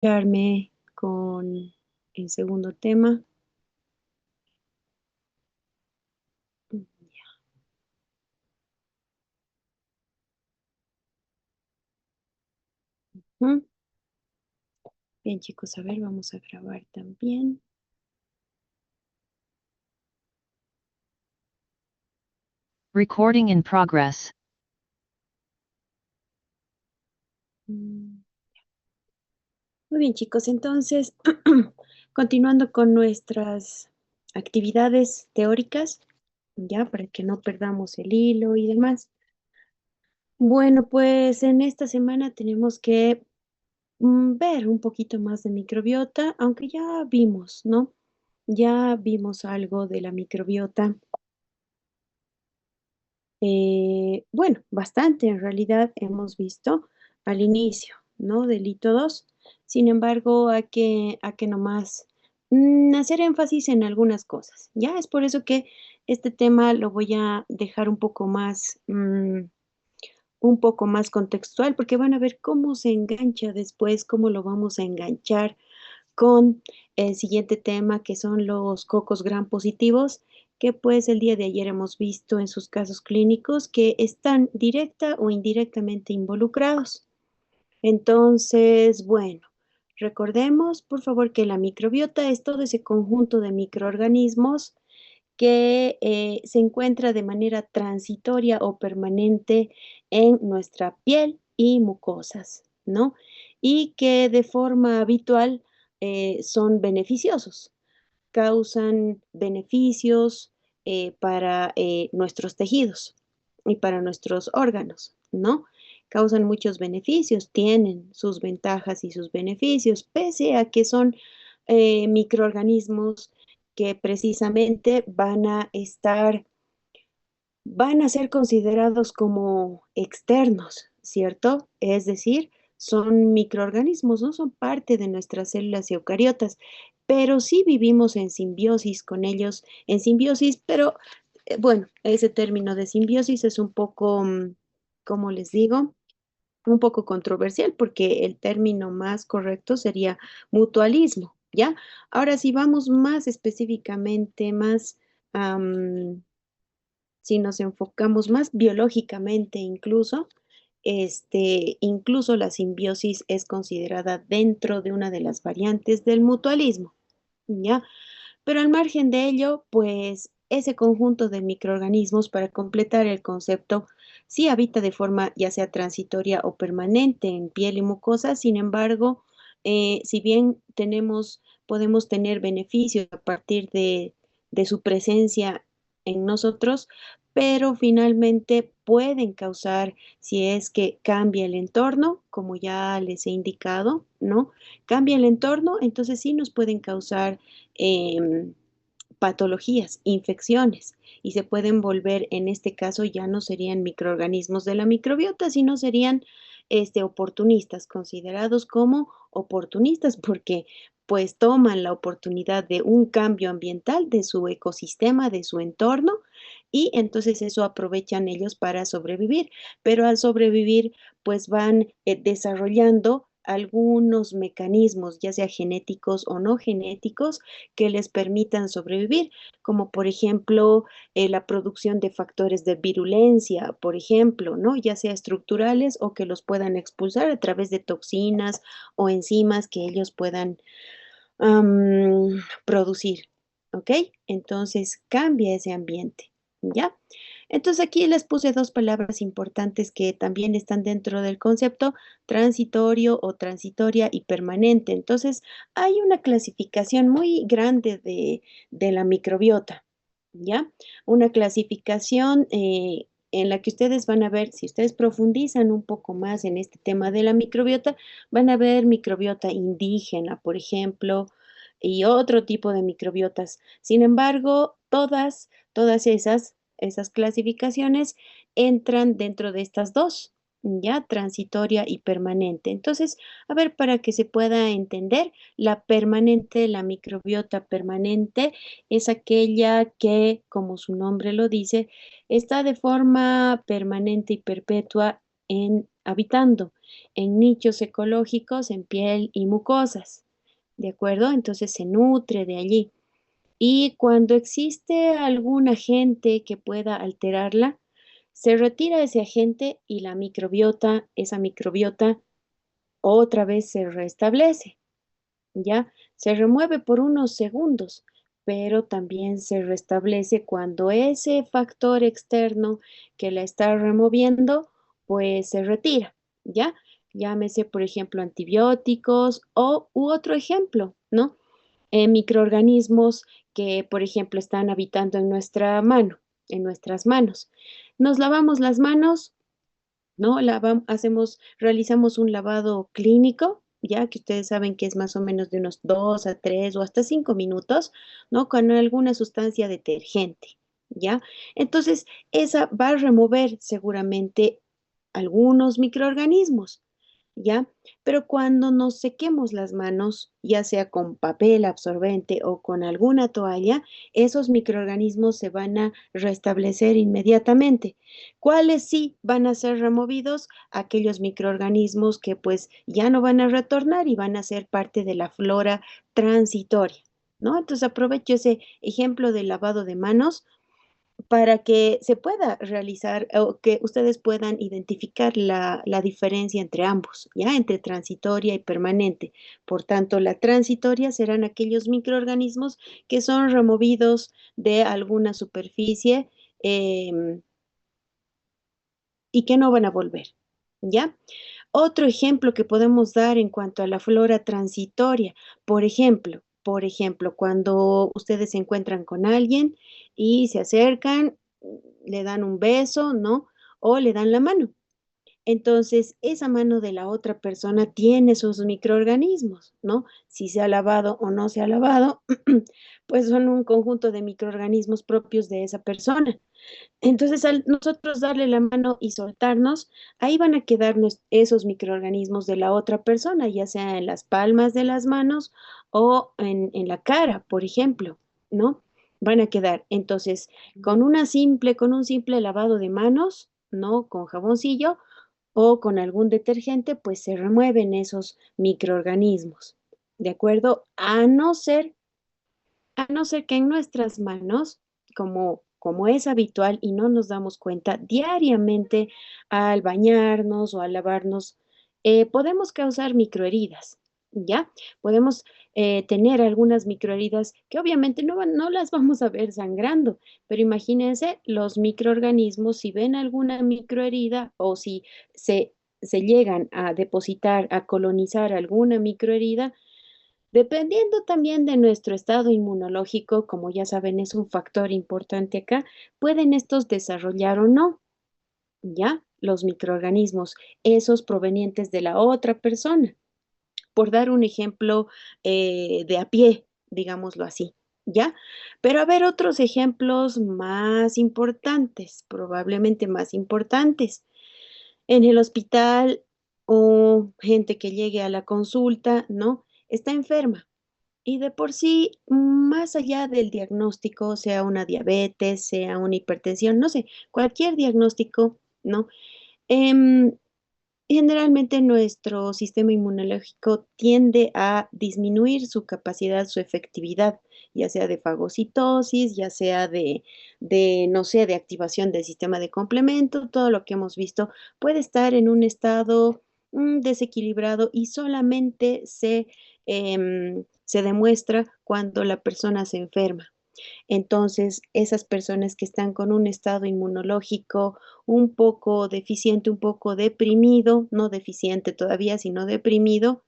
Quedarme con el segundo tema. Ujú. Bien, chicos, a ver, vamos a grabar también. Recording in progress. Mm. Muy bien, chicos, entonces, continuando con nuestras actividades teóricas, ya, para que no perdamos el hilo y demás. Bueno, pues en esta semana tenemos que ver un poquito más de microbiota, aunque ya vimos, ¿no? Ya vimos algo de la microbiota. Bueno, bastante en realidad hemos visto al inicio, ¿no? Del hito 2. Sin embargo, hay que nomás hacer énfasis en algunas cosas. Ya es por eso que este tema lo voy a dejar un poco más contextual, porque van a ver cómo se engancha después, cómo lo vamos a enganchar con el siguiente tema, que son los cocos gram positivos, que pues el día de ayer hemos visto en sus casos clínicos que están directa o indirectamente involucrados. Entonces, bueno, recordemos por favor que la microbiota es todo ese conjunto de microorganismos que se encuentra de manera transitoria o permanente en nuestra piel y mucosas, ¿no? Y que de forma habitual son beneficiosos, causan beneficios para nuestros tejidos y para nuestros órganos, ¿no? Causan muchos beneficios, tienen sus ventajas y sus beneficios, pese a que son microorganismos que precisamente van a ser considerados como externos, ¿cierto? Es decir, son microorganismos, no son parte de nuestras células eucariotas, pero sí vivimos en simbiosis con ellos, en simbiosis, pero bueno, ese término de simbiosis es un poco, ¿cómo les digo? Un poco controversial porque el término más correcto sería mutualismo, ¿ya? Ahora, si vamos más específicamente, si nos enfocamos más biológicamente incluso, incluso la simbiosis es considerada dentro de una de las variantes del mutualismo, ¿ya? Pero al margen de ello, pues ese conjunto de microorganismos, para completar el concepto, sí habita de forma ya sea transitoria o permanente en piel y mucosa. Sin embargo, si bien podemos tener beneficios a partir de su presencia en nosotros, pero finalmente pueden causar, si es que cambia el entorno, como ya les he indicado, ¿no? Cambia el entorno, entonces sí nos pueden causar em, patologías, infecciones, y se pueden volver, en este caso ya no serían microorganismos de la microbiota, sino serían oportunistas, considerados como oportunistas, porque pues toman la oportunidad de un cambio ambiental de su ecosistema, de su entorno, y entonces eso aprovechan ellos para sobrevivir, pero al sobrevivir pues van desarrollando algunos mecanismos, ya sea genéticos o no genéticos, que les permitan sobrevivir, como por ejemplo la producción de factores de virulencia, por ejemplo, ¿no? Ya sea estructurales o que los puedan expulsar a través de toxinas o enzimas que ellos puedan producir, ¿ok? Entonces cambia ese ambiente, ¿ya? Entonces aquí les puse dos palabras importantes que también están dentro del concepto transitorio o transitoria y permanente. Entonces hay una clasificación muy grande de la microbiota, ¿ya? Una clasificación en la que ustedes van a ver, si ustedes profundizan un poco más en este tema de la microbiota, van a ver microbiota indígena, por ejemplo, y otro tipo de microbiotas. Sin embargo, todas esas clasificaciones entran dentro de estas dos, ya transitoria y permanente. Entonces, a ver, para que se pueda entender, la permanente, la microbiota permanente es aquella que, como su nombre lo dice, está de forma permanente y perpetua en habitando en nichos ecológicos en piel y mucosas, ¿de acuerdo? Entonces se nutre de allí. Y cuando existe algún agente que pueda alterarla, se retira ese agente y la microbiota, esa microbiota, otra vez se restablece, ¿ya? Se remueve por unos segundos, pero también se restablece cuando ese factor externo que la está removiendo, pues se retira, ¿ya? Llámese, por ejemplo, antibióticos o u otro ejemplo, ¿no? Microorganismos que, por ejemplo, están habitando en nuestra mano, en nuestras manos. Nos lavamos las manos, ¿no? Realizamos un lavado clínico, ya que ustedes saben que es más o menos de unos 2 a 3 o hasta 5 minutos, ¿no? Con alguna sustancia detergente, ¿ya? Entonces, esa va a remover seguramente algunos microorganismos, ¿ya? Pero cuando nos sequemos las manos, ya sea con papel absorbente o con alguna toalla, esos microorganismos se van a restablecer inmediatamente. ¿Cuáles sí van a ser removidos? Aquellos microorganismos que pues ya no van a retornar y van a ser parte de la flora transitoria, ¿no? Entonces aprovecho ese ejemplo del lavado de manos para que se pueda realizar o que ustedes puedan identificar la diferencia entre ambos, ¿ya? Entre transitoria y permanente. Por tanto, la transitoria serán aquellos microorganismos que son removidos de alguna superficie y que no van a volver, ¿ya? Otro ejemplo que podemos dar en cuanto a la flora transitoria, por ejemplo, cuando ustedes se encuentran con alguien y se acercan, le dan un beso, ¿no? O le dan la mano. Entonces, esa mano de la otra persona tiene sus microorganismos, ¿no? Si se ha lavado o no se ha lavado, pues son un conjunto de microorganismos propios de esa persona. Entonces, al nosotros darle la mano y soltarnos, ahí van a quedar esos microorganismos de la otra persona, ya sea en las palmas de las manos o en la cara, por ejemplo, ¿no? Van a quedar. Entonces, con un simple lavado de manos, ¿no? Con jaboncillo o con algún detergente, pues se remueven esos microorganismos, ¿de acuerdo? A no ser que en nuestras manos, como es habitual y no nos damos cuenta, diariamente al bañarnos o al lavarnos, podemos causar microheridas, ¿ya? Podemos tener algunas microheridas que obviamente no las vamos a ver sangrando, pero imagínense los microorganismos, si ven alguna microherida o si se llegan a depositar, a colonizar alguna microherida, dependiendo también de nuestro estado inmunológico, como ya saben, es un factor importante acá, pueden estos desarrollar o no, ¿ya? Los microorganismos, esos provenientes de la otra persona. Por dar un ejemplo de a pie, digámoslo así, ¿ya? Pero a ver otros ejemplos más importantes, probablemente más importantes. En el hospital o gente que llegue a la consulta, ¿no? Está enferma y de por sí, más allá del diagnóstico, sea una diabetes, sea una hipertensión, no sé, cualquier diagnóstico, ¿no? Em, Generalmente nuestro sistema inmunológico tiende a disminuir su capacidad, su efectividad, ya sea de fagocitosis, ya sea no sé, de activación del sistema de complemento, todo lo que hemos visto puede estar en un estado desequilibrado y solamente se demuestra cuando la persona se enferma. Entonces, esas personas que están con un estado inmunológico un poco deficiente, un poco deprimido, no deficiente todavía, sino deprimido,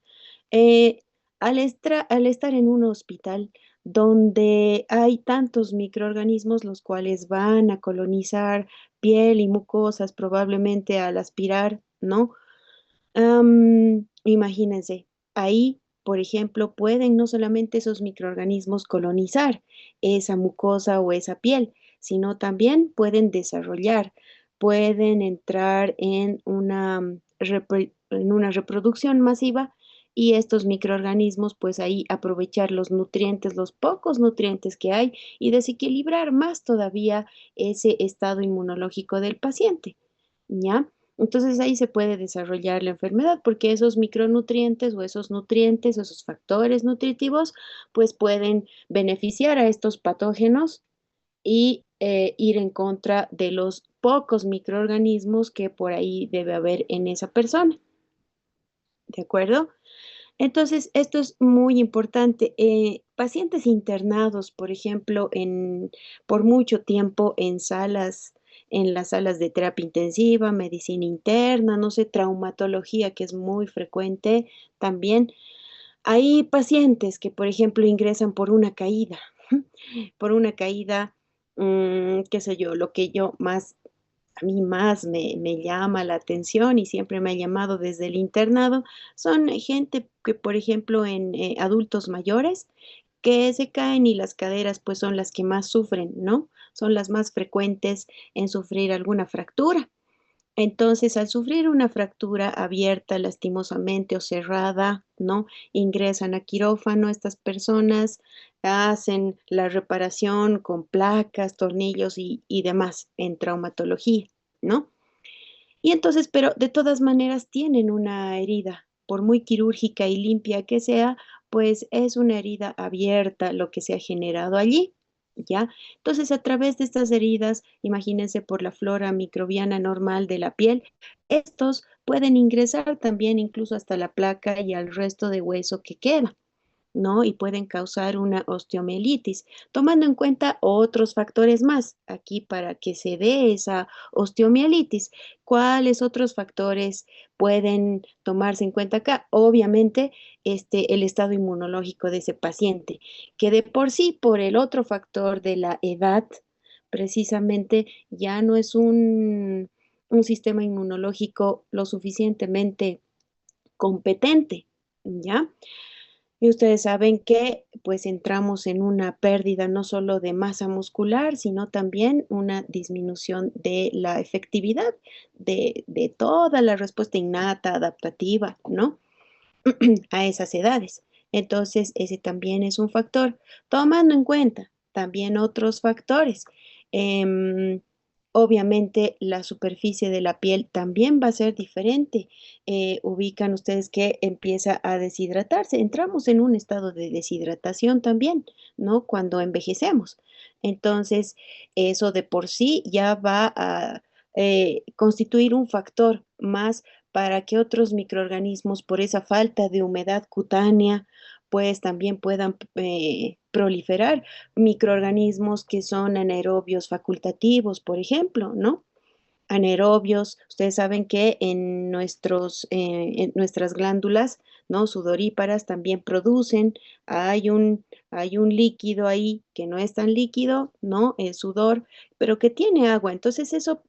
eh, al estar en un hospital donde hay tantos microorganismos los cuales van a colonizar piel y mucosas, probablemente al aspirar, ¿no? Imagínense, ahí, por ejemplo, pueden no solamente esos microorganismos colonizar esa mucosa o esa piel, sino también pueden desarrollar, pueden entrar en una reproducción masiva y estos microorganismos, pues ahí aprovechar los nutrientes, los pocos nutrientes que hay y desequilibrar más todavía ese estado inmunológico del paciente, ¿ya? Entonces ahí se puede desarrollar la enfermedad porque esos micronutrientes o esos nutrientes, esos factores nutritivos, pues pueden beneficiar a estos patógenos y ir en contra de los pocos microorganismos que por ahí debe haber en esa persona. ¿De acuerdo? Entonces, esto es muy importante. Pacientes internados, por ejemplo, por mucho tiempo en las salas de terapia intensiva, medicina interna, no sé, traumatología, que es muy frecuente también. Hay pacientes que, por ejemplo, ingresan por una caída, por una caída, qué sé yo, lo que yo más a mí más me llama la atención y siempre me ha llamado desde el internado, son gente que, por ejemplo, en adultos mayores, que se caen y las caderas pues son las que más sufren, ¿no? Son las más frecuentes en sufrir alguna fractura. Entonces, al sufrir una fractura abierta lastimosamente o cerrada, ¿no? Ingresan a quirófano estas personas, hacen la reparación con placas, tornillos y demás en traumatología, ¿no? Y entonces, pero de todas maneras tienen una herida, por muy quirúrgica y limpia que sea, pues es una herida abierta lo que se ha generado allí, ¿ya? Entonces, a través de estas heridas, imagínense por la flora microbiana normal de la piel, estos pueden ingresar también incluso hasta la placa y al resto de hueso que queda, ¿no? Y pueden causar una osteomielitis, tomando en cuenta otros factores más aquí para que se dé esa osteomielitis. ¿Cuáles otros factores pueden tomarse en cuenta acá? Obviamente, el estado inmunológico de ese paciente, que de por sí, por el otro factor de la edad, precisamente ya no es un sistema inmunológico lo suficientemente competente, ¿ya? Y ustedes saben que pues entramos en una pérdida no solo de masa muscular, sino también una disminución de la efectividad de toda la respuesta innata, adaptativa, ¿no? A esas edades. Entonces, ese también es un factor, tomando en cuenta también otros factores. Em, Obviamente, la superficie de la piel también va a ser diferente. Ubican ustedes que empieza a deshidratarse. Entramos en un estado de deshidratación también, ¿no? Cuando envejecemos. Entonces, eso de por sí ya va a constituir un factor más para que otros microorganismos, por esa falta de humedad cutánea, pues también puedan proliferar microorganismos que son anaerobios facultativos, por ejemplo, ¿no? Anaerobios, ustedes saben que en nuestras glándulas, ¿no? Sudoríparas también producen, hay un, hay un líquido ahí que no es tan líquido, ¿no? El sudor, pero que tiene agua. Entonces eso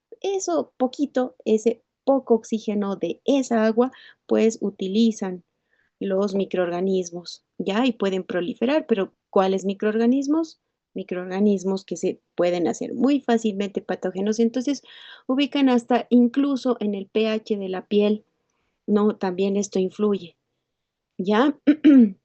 poquito, ese poco oxígeno de esa agua, pues utilizan los microorganismos, ¿ya? Y pueden proliferar, pero ¿cuáles microorganismos? Microorganismos que se pueden hacer muy fácilmente patógenos, entonces ubican hasta incluso en el pH de la piel, ¿no? También esto influye, ¿ya?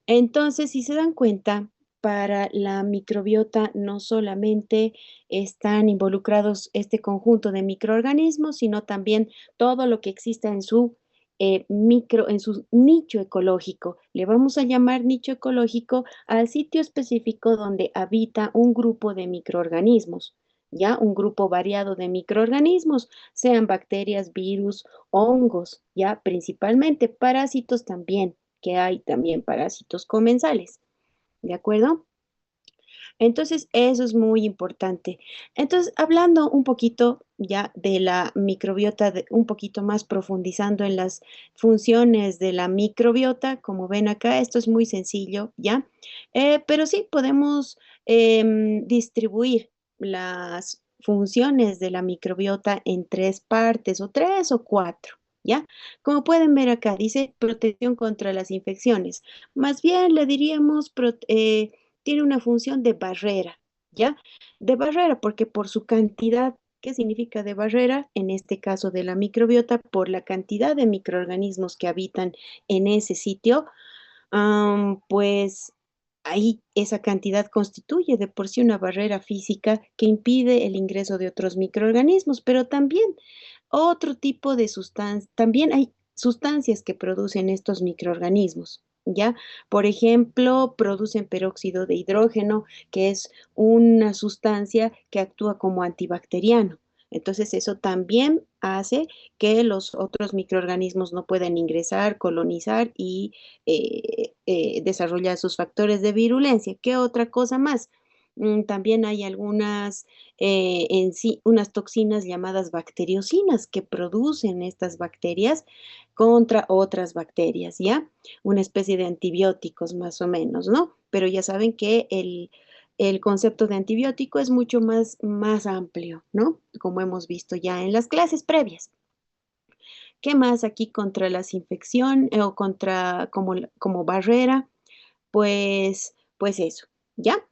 Entonces, si se dan cuenta, para la microbiota no solamente están involucrados este conjunto de microorganismos, sino también todo lo que exista en su en su nicho ecológico. Le vamos a llamar nicho ecológico al sitio específico donde habita un grupo de microorganismos, ¿ya? Un grupo variado de microorganismos, sean bacterias, virus, hongos, ¿ya? Principalmente parásitos también, que hay también parásitos comensales, ¿de acuerdo? Entonces, eso es muy importante. Entonces, hablando un poquito ya de la microbiota, un poquito más profundizando en las funciones de la microbiota, como ven acá, esto es muy sencillo, ¿ya? Pero sí podemos distribuir las funciones de la microbiota en tres partes, o tres o cuatro, ¿ya? Como pueden ver acá, dice protección contra las infecciones. Más bien le diríamos tiene una función de barrera, ¿ya? De barrera, porque por su cantidad, ¿qué significa de barrera? En este caso de la microbiota, por la cantidad de microorganismos que habitan en ese sitio, pues ahí esa cantidad constituye de por sí una barrera física que impide el ingreso de otros microorganismos, pero también Otro tipo de sustancia, también hay sustancias que producen estos microorganismos, ¿ya? Por ejemplo, producen peróxido de hidrógeno, que es una sustancia que actúa como antibacteriano. Entonces, eso también hace que los otros microorganismos no puedan ingresar, colonizar y desarrollar sus factores de virulencia. ¿Qué otra cosa más? También hay algunas en sí unas toxinas llamadas bacteriocinas que producen estas bacterias contra otras bacterias, ¿ya? Una especie de antibióticos más o menos, ¿no? Pero ya saben que el concepto de antibiótico es mucho más amplio, ¿no? Como hemos visto ya en las clases previas. ¿Qué más aquí contra las infecciones o contra como barrera? Pues eso, ¿ya?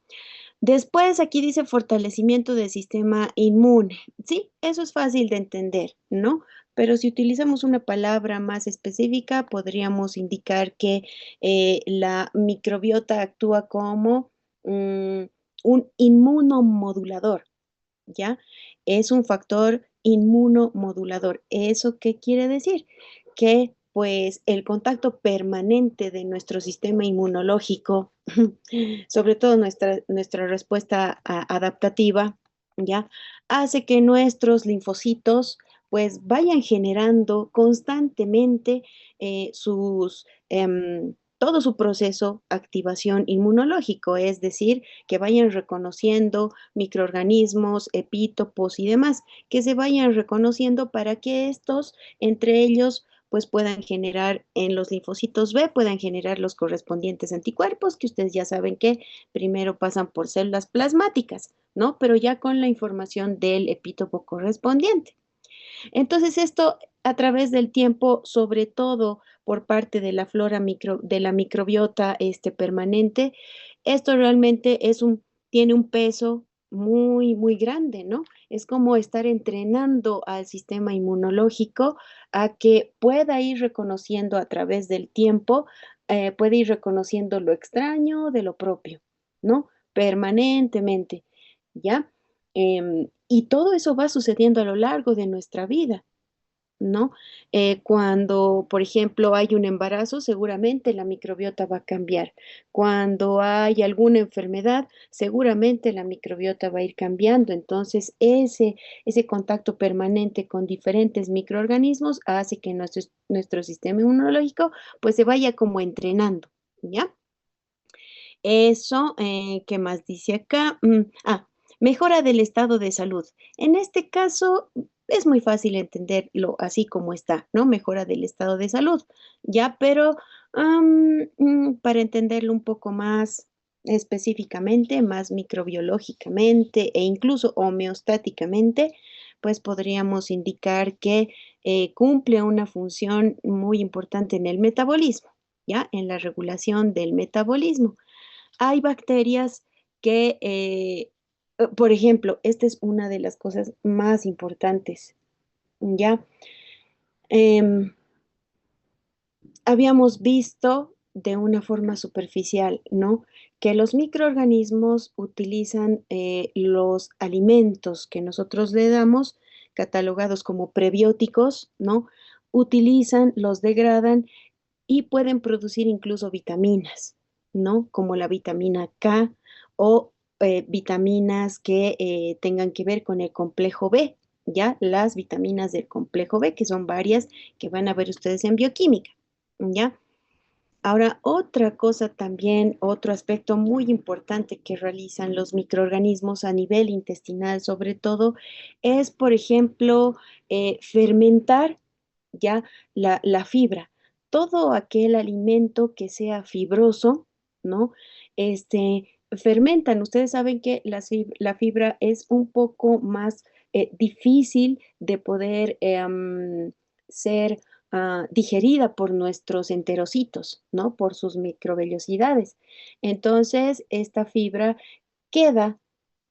Después aquí dice fortalecimiento del sistema inmune. Sí, eso es fácil de entender, ¿no? Pero si utilizamos una palabra más específica, podríamos indicar que la microbiota actúa como mm, un inmunomodulador, ¿ya? Es un factor inmunomodulador. ¿Eso qué quiere decir? Que pues el contacto permanente de nuestro sistema inmunológico, sobre todo nuestra respuesta adaptativa, ¿ya? Hace que nuestros linfocitos pues vayan generando constantemente todo su proceso activación inmunológico, es decir, que vayan reconociendo microorganismos, epítopos y demás, que se vayan reconociendo para que estos, entre ellos, pues puedan generar en los linfocitos B, puedan generar los correspondientes anticuerpos, que ustedes ya saben que primero pasan por células plasmáticas, ¿no? Pero ya con la información del epítopo correspondiente. Entonces, esto a través del tiempo, sobre todo por parte de la flora de la microbiota permanente, esto realmente tiene un peso muy grande, ¿no? Es como estar entrenando al sistema inmunológico a que pueda ir reconociendo a través del tiempo, puede ir reconociendo lo extraño de lo propio, ¿no? Permanentemente, ¿ya? Y todo eso va sucediendo a lo largo de nuestra vida, ¿no? Cuando, por ejemplo, hay un embarazo, seguramente la microbiota va a cambiar. Cuando hay alguna enfermedad, seguramente la microbiota va a ir cambiando. Entonces, ese contacto permanente con diferentes microorganismos hace que nuestro sistema inmunológico pues se vaya como entrenando, ¿ya? Eso, ¿qué más dice acá? Mejora del estado de salud. En este caso, es muy fácil entenderlo así como está, ¿no? Mejora del estado de salud, ya, pero para entenderlo un poco más específicamente, más microbiológicamente e incluso homeostáticamente, pues podríamos indicar que cumple una función muy importante en el metabolismo, ¿ya? En la regulación del metabolismo. Hay bacterias que, por ejemplo, esta es una de las cosas más importantes, ¿ya? Em, Habíamos visto de una forma superficial, ¿no? Que los microorganismos utilizan los alimentos que nosotros le damos, catalogados como prebióticos, ¿no? Utilizan, los degradan y pueden producir incluso vitaminas, ¿no? Como la vitamina K o vitaminas que tengan que ver con el complejo B, ¿ya? Las vitaminas del complejo B, que son varias que van a ver ustedes en bioquímica, ¿ya? Ahora, otra cosa también, otro aspecto muy importante que realizan los microorganismos a nivel intestinal, sobre todo, es, por ejemplo, fermentar ya la fibra. Todo aquel alimento que sea fibroso, ¿no? Fermentan. Ustedes saben que la fibra es un poco más difícil de poder ser digerida por nuestros enterocitos, ¿no? Por sus microvellosidades. Entonces, esta fibra queda,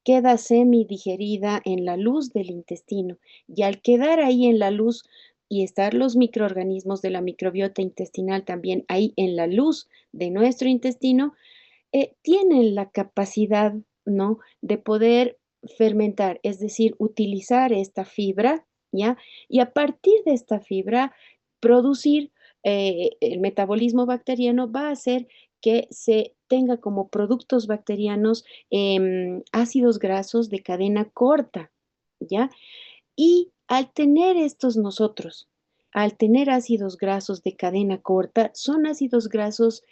queda semidigerida en la luz del intestino y al quedar ahí en la luz y estar los microorganismos de la microbiota intestinal también ahí en la luz de nuestro intestino, tienen la capacidad, ¿no? De poder fermentar, es decir, utilizar esta fibra, ¿ya? Y a partir de esta fibra, producir el metabolismo bacteriano va a hacer que se tenga como productos bacterianos ácidos grasos de cadena corta, ¿ya? Y al tener estos nosotros, al tener ácidos grasos de cadena corta, son ácidos grasos,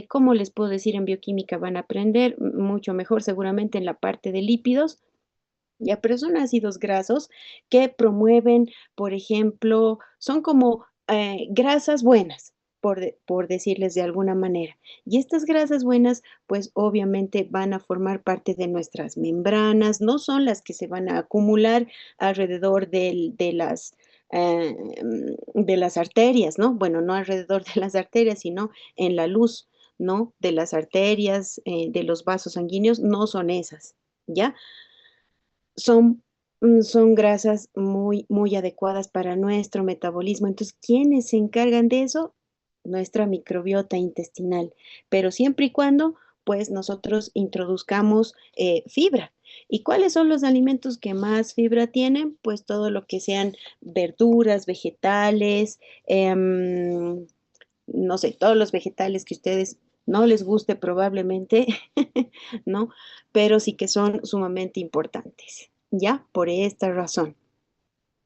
¿cómo les puedo decir? En bioquímica van a aprender mucho mejor seguramente en la parte de lípidos, ya, pero son ácidos grasos que promueven, por ejemplo, son como grasas buenas, por decirles de alguna manera. Y estas grasas buenas, pues obviamente van a formar parte de nuestras membranas, no son las que se van a acumular alrededor eh, de las arterias, ¿no? Bueno, no alrededor de las arterias, sino en la luz, ¿no? De las arterias, de los vasos sanguíneos, no son esas, ¿ya? Son, son grasas muy, muy adecuadas para nuestro metabolismo. Entonces, ¿quiénes se encargan de eso? Nuestra microbiota intestinal, pero siempre y cuando, pues, nosotros introduzcamos fibra. ¿Y cuáles son los alimentos que más fibra tienen? Pues todo lo que sean verduras, vegetales, no sé, todos los vegetales que ustedes no les guste probablemente, ¿no? Pero sí que son sumamente importantes, ¿ya? Por esta razón.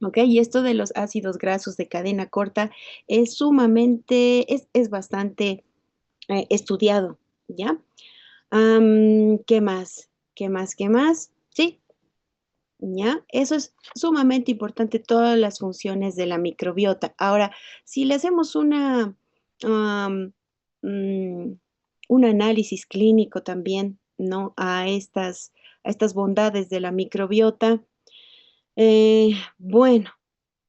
¿Ok? Y esto de los ácidos grasos de cadena corta es sumamente, es bastante estudiado, ¿ya? ¿Qué más? ¿Qué más? ¿Qué más? Sí, ¿ya? Eso es sumamente importante, todas las funciones de la microbiota. Ahora, si le hacemos am, mm, un análisis clínico también, ¿no? A estas bondades de la microbiota, bueno,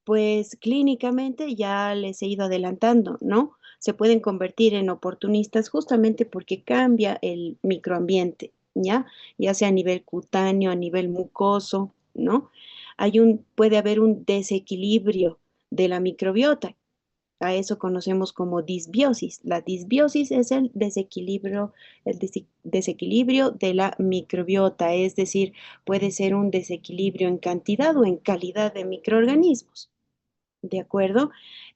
pues clínicamente ya les he ido adelantando, ¿no? Se pueden convertir en oportunistas justamente porque cambia el microambiente, ¿ya? Ya sea a nivel cutáneo, a nivel mucoso, ¿no? Puede haber un desequilibrio de la microbiota. A eso conocemos como disbiosis. La disbiosis es el desequilibrio de la microbiota, es decir, puede ser un desequilibrio en cantidad o en calidad de microorganismos. ¿De acuerdo?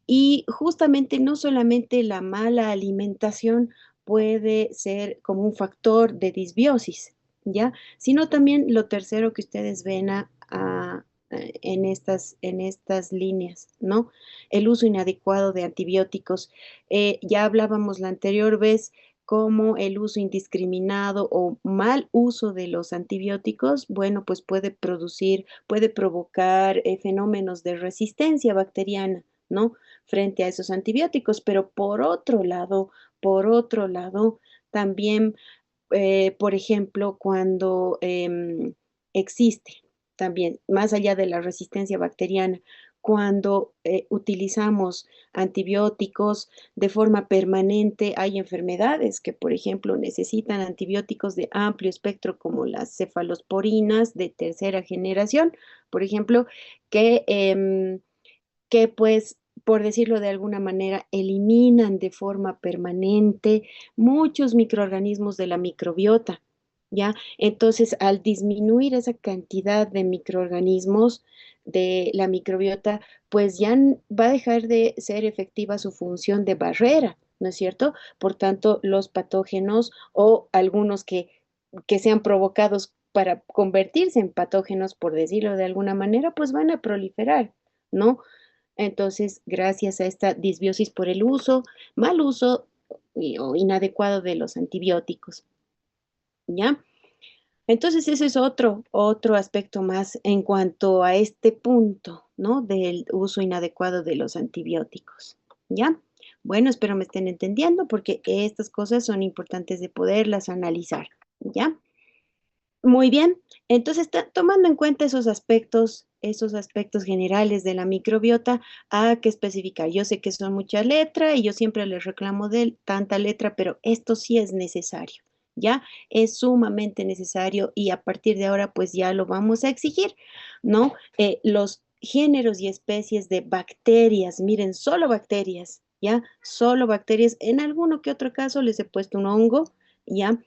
Y justamente no solamente la mala alimentación puede ser como un factor de disbiosis, ¿ya? Sino también lo tercero que ustedes ven en estas líneas, ¿no? El uso inadecuado de antibióticos. Ya hablábamos la anterior vez como el uso indiscriminado o mal uso de los antibióticos, bueno, pues puede provocar fenómenos de resistencia bacteriana, ¿no? Frente a esos antibióticos, pero por otro lado, también, por ejemplo, cuando existe también, más allá de la resistencia bacteriana, cuando utilizamos antibióticos de forma permanente, hay enfermedades que, por ejemplo, necesitan antibióticos de amplio espectro, como las cefalosporinas de tercera generación, por ejemplo, que, que pues, por decirlo de alguna manera, eliminan de forma permanente muchos microorganismos de la microbiota, ¿ya? Entonces, al disminuir esa cantidad de microorganismos de la microbiota, pues ya va a dejar de ser efectiva su función de barrera, ¿no es cierto? Por tanto, los patógenos o algunos que sean provocados para convertirse en patógenos, por decirlo de alguna manera, pues van a proliferar, ¿no? Entonces, gracias a esta disbiosis por el mal uso o inadecuado de los antibióticos, ¿ya? Entonces, ese es otro aspecto más en cuanto a este punto, ¿no? Del uso inadecuado de los antibióticos, ¿ya? Bueno, espero me estén entendiendo porque estas cosas son importantes de poderlas analizar, ¿ya? Muy bien, entonces tomando en cuenta esos aspectos generales de la microbiota, hay que especificar. Yo sé que son mucha letra y yo siempre les reclamo de tanta letra, pero esto sí es necesario, ¿ya? Es sumamente necesario y a partir de ahora pues ya lo vamos a exigir, ¿no? Los géneros y especies de bacterias, miren, solo bacterias, ¿ya? Solo bacterias. En alguno que otro caso les he puesto un hongo, ¿ya?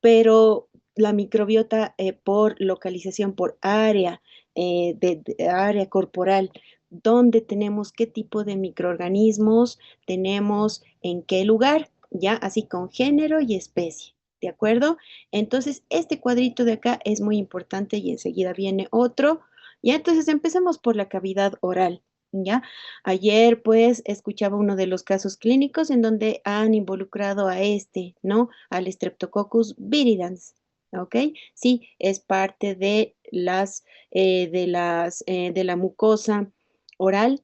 Pero la microbiota por localización, por área, de área corporal, dónde tenemos qué tipo de microorganismos tenemos en qué lugar, ya así con género y especie. ¿De acuerdo? Entonces, este cuadrito de acá es muy importante y enseguida viene otro. Ya, entonces empecemos por la cavidad oral. ¿Ya? Ayer, pues, escuchaba uno de los casos clínicos en donde han involucrado a este, ¿no? Al Streptococcus viridans, ¿ok? Sí, es parte de la mucosa oral,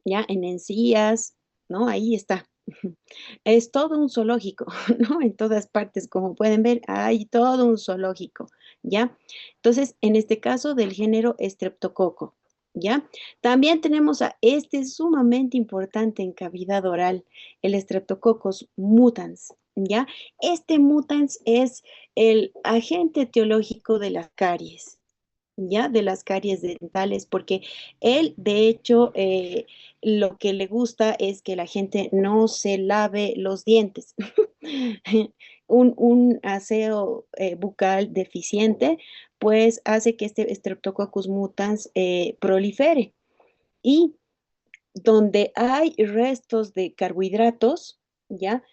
¿ya? En encías, ¿no? Ahí está. Es todo un zoológico, ¿no? En todas partes, como pueden ver, hay todo un zoológico, ¿ya? Entonces, en este caso, del género Streptococo, ¿ya? También tenemos a este sumamente importante en cavidad oral, el Streptococcus mutans, ¿ya? Este mutans es el agente etiológico de las caries, ¿ya? De las caries dentales, porque él, de hecho, lo que le gusta es que la gente no se lave los dientes. Un aseo bucal deficiente, pues hace que este Streptococcus mutans prolifere. Y donde hay restos de carbohidratos, ¿ya?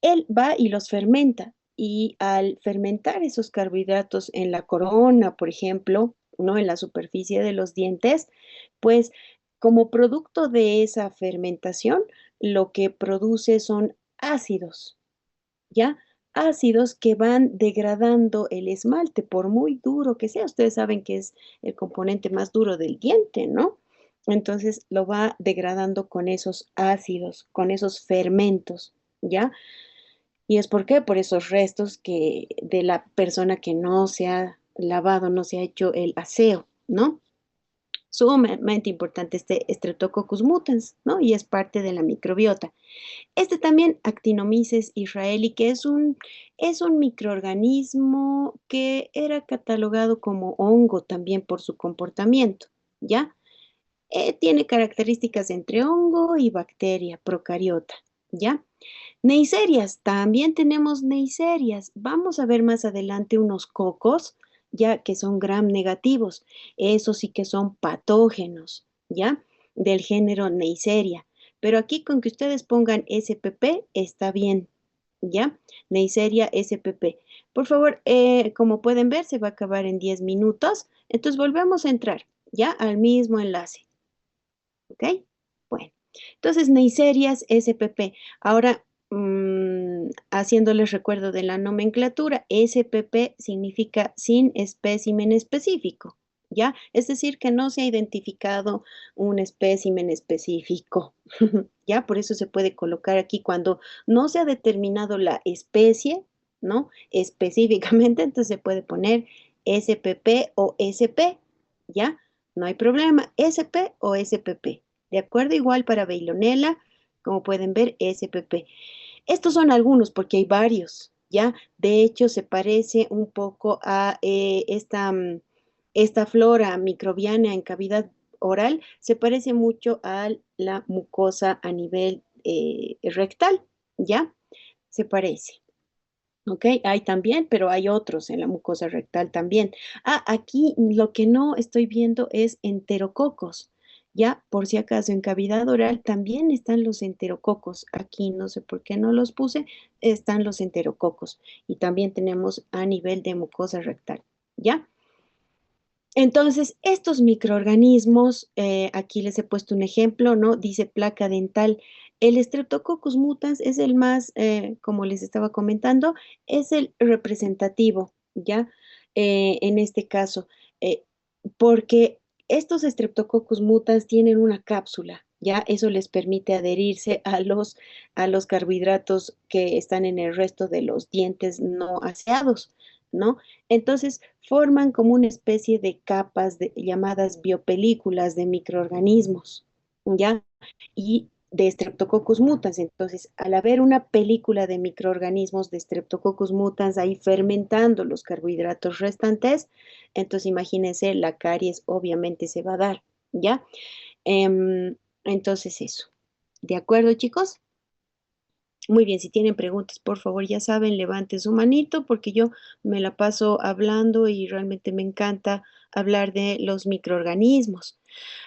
Él va y los fermenta. Y al fermentar esos carbohidratos en la corona, por ejemplo, ¿no? En la superficie de los dientes, pues como producto de esa fermentación, lo que produce son ácidos, ¿ya? Ácidos que van degradando el esmalte, por muy duro que sea. Ustedes saben que es el componente más duro del diente, ¿no? Entonces lo va degradando con esos ácidos, con esos fermentos, ¿ya? ¿Y es por qué? Por esos restos que de la persona que no se ha lavado, no se ha hecho el aseo, ¿no? Sumamente importante este Streptococcus mutans, ¿no? Y es parte de la microbiota. Este también, Actinomyces israeli, que es un microorganismo que era catalogado como hongo también por su comportamiento, ¿ya? Tiene características entre hongo y bacteria procariota, ¿ya? Neiserias, también tenemos neiserias. Vamos a ver más adelante unos cocos, ya que son gram negativos. Esos sí que son patógenos, ¿ya? Del género Neisseria. Pero aquí con que ustedes pongan SPP está bien, ¿ya? Neisseria SPP. Por favor, como pueden ver, se va a acabar en 10 minutos. Entonces volvemos a entrar, ¿ya? Al mismo enlace, ¿ok? Bueno, entonces Neiserias SPP. Ahora, haciéndoles recuerdo de la nomenclatura, SPP significa sin espécimen específico, ¿ya? Es decir, que no se ha identificado un espécimen específico, ¿ya? Por eso se puede colocar aquí cuando no se ha determinado la especie, ¿no? Específicamente, entonces se puede poner SPP o SP, ¿ya? No hay problema, SP o SPP. ¿De acuerdo? Igual para Veillonella, como pueden ver, SPP. Estos son algunos porque hay varios, ¿ya? De hecho, se parece un poco a esta flora microbiana en cavidad oral, se parece mucho a la mucosa a nivel rectal, ¿ya? Se parece. ¿Ok? Hay también, pero hay otros en la mucosa rectal también. Ah, aquí lo que no estoy viendo es enterococos. Ya, por si acaso, en cavidad oral también están los enterococos. Aquí no sé por qué no los puse, están los enterococos. Y también tenemos a nivel de mucosa rectal. ¿Ya? Entonces, estos microorganismos, aquí les he puesto un ejemplo, ¿no? Dice placa dental. El Streptococcus mutans es el más, como les estaba comentando, es el representativo, ¿ya? En este caso, eh, porque estos Streptococcus mutans tienen una cápsula, ¿ya? Eso les permite adherirse a los carbohidratos que están en el resto de los dientes no aseados, ¿no? Entonces, forman como una especie de capas llamadas biopelículas de microorganismos, ¿ya? Y de Streptococcus mutans. Entonces, al haber una película de microorganismos de Streptococcus mutans ahí fermentando los carbohidratos restantes, entonces imagínense, la caries obviamente se va a dar, ¿ya? Entonces, eso. ¿De acuerdo, chicos? Muy bien, si tienen preguntas, por favor, ya saben, levanten su manito porque yo me la paso hablando y realmente me encanta hablar de los microorganismos.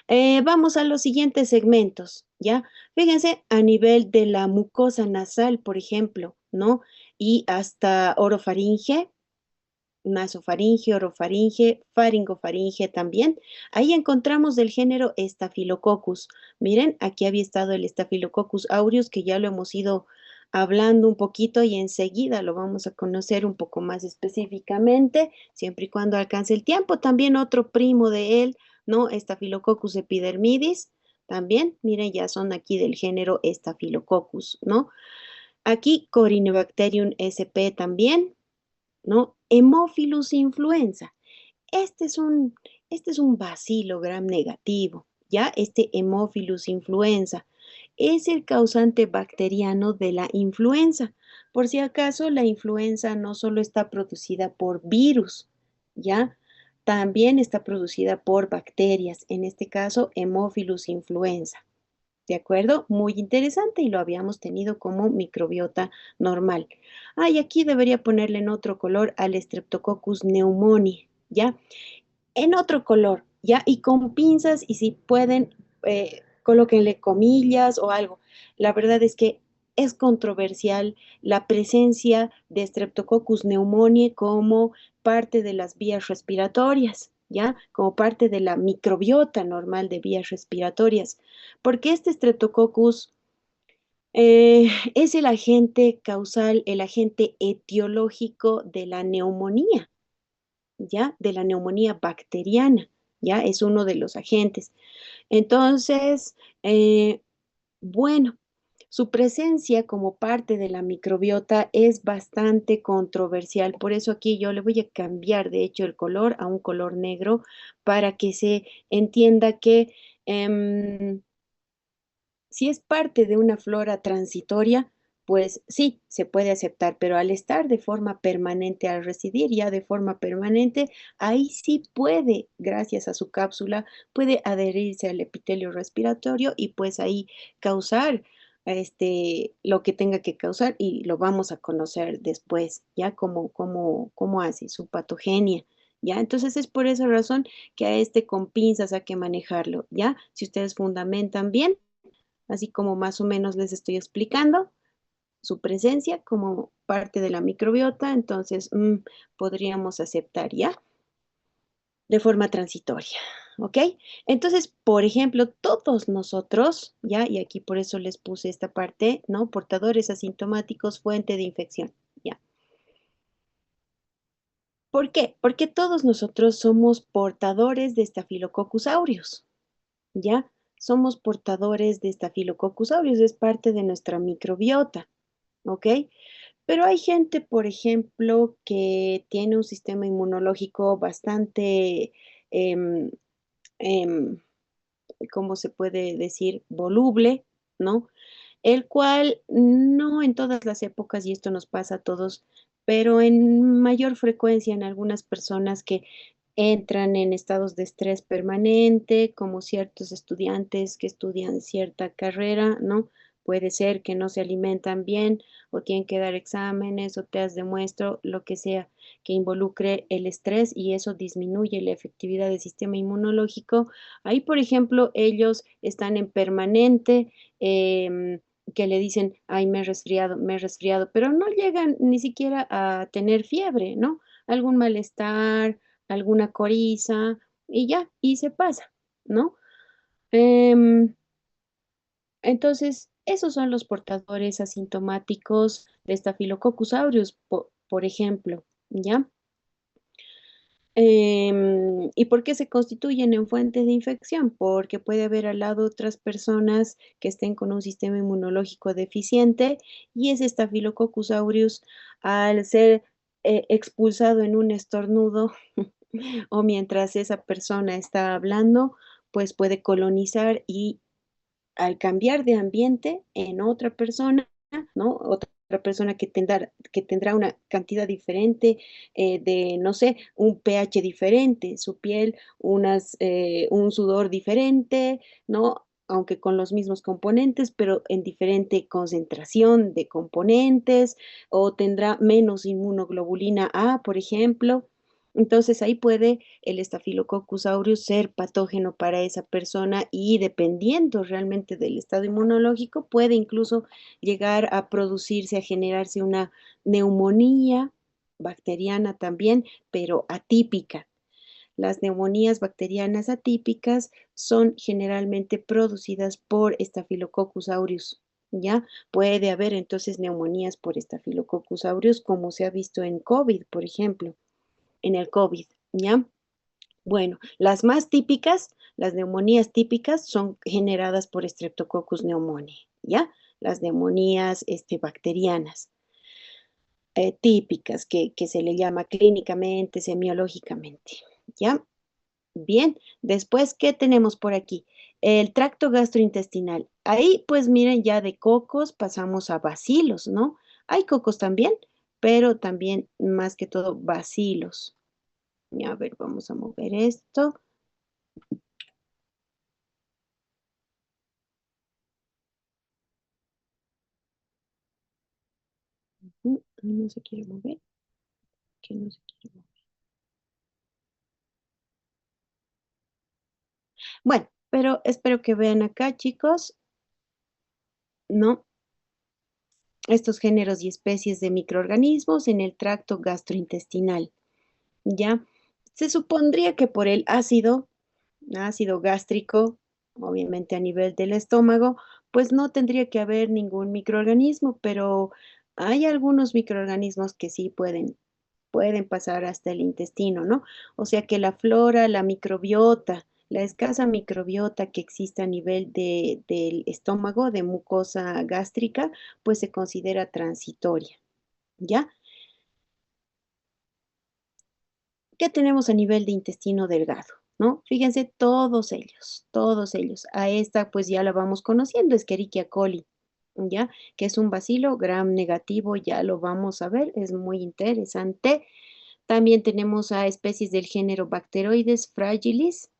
Vamos a los siguientes segmentos, ¿ya? Fíjense, a nivel de la mucosa nasal, por ejemplo, ¿no? Y hasta orofaringe, nasofaringe, orofaringe, faringofaringe también. Ahí encontramos del género Staphylococcus. Miren, aquí había estado el Staphylococcus aureus, que ya lo hemos ido hablando un poquito y enseguida lo vamos a conocer un poco más específicamente, siempre y cuando alcance el tiempo. También otro primo de él, ¿no? Staphylococcus epidermidis. También, miren, ya son aquí del género Staphylococcus, ¿no? Aquí Corynebacterium sp también, ¿no? Hemophilus influenza. Este es un, este es un bacilo gram negativo, ¿ya? Este Hemophilus influenza es el causante bacteriano de la influenza. Por si acaso, la influenza no solo está producida por virus, ¿ya? También está producida por bacterias, en este caso, Hemophilus influenza. ¿De acuerdo? Muy interesante y lo habíamos tenido como microbiota normal. Ah, y aquí debería ponerle en otro color al Streptococcus pneumoniae, ¿ya? En otro color, ¿ya? Y con pinzas y si pueden, colóquenle comillas o algo. La verdad es que es controversial la presencia de Streptococcus pneumoniae como parte de las vías respiratorias, ¿ya? Como parte de la microbiota normal de vías respiratorias, porque este Streptococcus es el agente causal, el agente etiológico de la neumonía, ¿ya? De la neumonía bacteriana, ¿ya? Es uno de los agentes. Entonces, bueno, su presencia como parte de la microbiota es bastante controversial. Por eso aquí yo le voy a cambiar, de hecho, el color a un color negro para que se entienda que si es parte de una flora transitoria, pues sí, se puede aceptar, pero al estar de forma permanente, al residir ya de forma permanente, ahí sí puede, gracias a su cápsula, puede adherirse al epitelio respiratorio y pues ahí causar lo que tenga que causar y lo vamos a conocer después, ya cómo hace su patogenia. ¿Ya? Entonces es por esa razón que a este con pinzas hay que manejarlo, ¿ya? Si ustedes fundamentan bien, así como más o menos les estoy explicando su presencia como parte de la microbiota, entonces podríamos aceptar ya de forma transitoria, ¿ok? Entonces, por ejemplo, todos nosotros, ya, y aquí por eso les puse esta parte, ¿no? Portadores asintomáticos, fuente de infección, ya. ¿Por qué? Porque todos nosotros somos portadores de Staphylococcus aureus, ¿ya? Somos portadores de Staphylococcus aureus, es parte de nuestra microbiota. ¿Ok? Pero hay gente, por ejemplo, que tiene un sistema inmunológico bastante, em, em, ¿cómo se puede decir? Voluble, ¿no? El cual no en todas las épocas, y esto nos pasa a todos, pero en mayor frecuencia en algunas personas que entran en estados de estrés permanente, como ciertos estudiantes que estudian cierta carrera, ¿no? Puede ser que no se alimentan bien o tienen que dar exámenes o tests de muestra, lo que sea que involucre el estrés y eso disminuye la efectividad del sistema inmunológico. Ahí, por ejemplo, ellos están en permanente que le dicen, ay, me he resfriado, pero no llegan ni siquiera a tener fiebre, ¿no? Algún malestar, alguna coriza y ya, y se pasa, ¿no? Em, entonces, esos son los portadores asintomáticos de Staphylococcus aureus, por ejemplo, ¿ya? ¿Y por qué se constituyen en fuente de infección? Porque puede haber al lado otras personas que estén con un sistema inmunológico deficiente y ese Staphylococcus aureus, al ser expulsado en un estornudo o mientras esa persona está hablando, pues puede colonizar y al cambiar de ambiente en otra persona, ¿no? Otra persona que tendrá una cantidad diferente de, no sé, un pH diferente, su piel, un sudor diferente, ¿no? Aunque con los mismos componentes, pero en diferente concentración de componentes, o tendrá menos inmunoglobulina A, por ejemplo, Entonces ahí puede el Staphylococcus aureus ser patógeno para esa persona y dependiendo realmente del estado inmunológico, puede incluso llegar a producirse, a generarse una neumonía bacteriana también, pero atípica. Las neumonías bacterianas atípicas son generalmente producidas por Staphylococcus aureus, ¿ya? Puede haber entonces neumonías por Staphylococcus aureus, como se ha visto en COVID, por ejemplo, en el COVID, ¿ya? Bueno, las más típicas, las neumonías típicas son generadas por Streptococcus pneumoniae, ¿ya? Las neumonías bacterianas típicas que se le llama clínicamente, semiológicamente, ¿ya? Bien, después, ¿qué tenemos por aquí? El tracto gastrointestinal. Ahí, pues miren, ya de cocos pasamos a bacilos, ¿no? Hay cocos también, pero también más que todo bacilos. A ver, vamos a mover esto. No se quiere mover, que no se quiere mover. Bueno, pero espero que vean acá, chicos, ¿no? Estos géneros y especies de microorganismos en el tracto gastrointestinal, ¿ya? Se supondría que por el ácido gástrico, obviamente a nivel del estómago, pues no tendría que haber ningún microorganismo, pero hay algunos microorganismos que sí pueden pasar hasta el intestino, ¿no? O sea que la flora, la microbiota, la escasa microbiota que existe a nivel del estómago, de mucosa gástrica, pues se considera transitoria, ¿ya? ¿Qué tenemos a nivel de intestino delgado? ¿No? Fíjense, todos ellos. A esta pues ya la vamos conociendo, Escherichia coli, ¿ya? Que es un bacilo gram negativo, ya lo vamos a ver, es muy interesante. También tenemos a especies del género Bacteroides fragilis,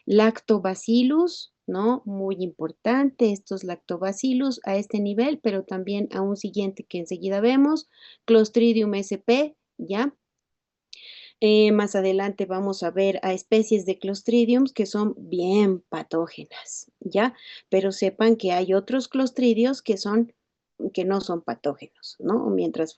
Lactobacillus, ¿no? Muy importante, estos lactobacillus a este nivel, pero también a un siguiente que enseguida vemos, Clostridium sp, ¿ya? Más adelante vamos a ver a especies de Clostridiums que son bien patógenas, ¿ya? Pero sepan que hay otros Clostridios que no son patógenos, ¿no? Mientras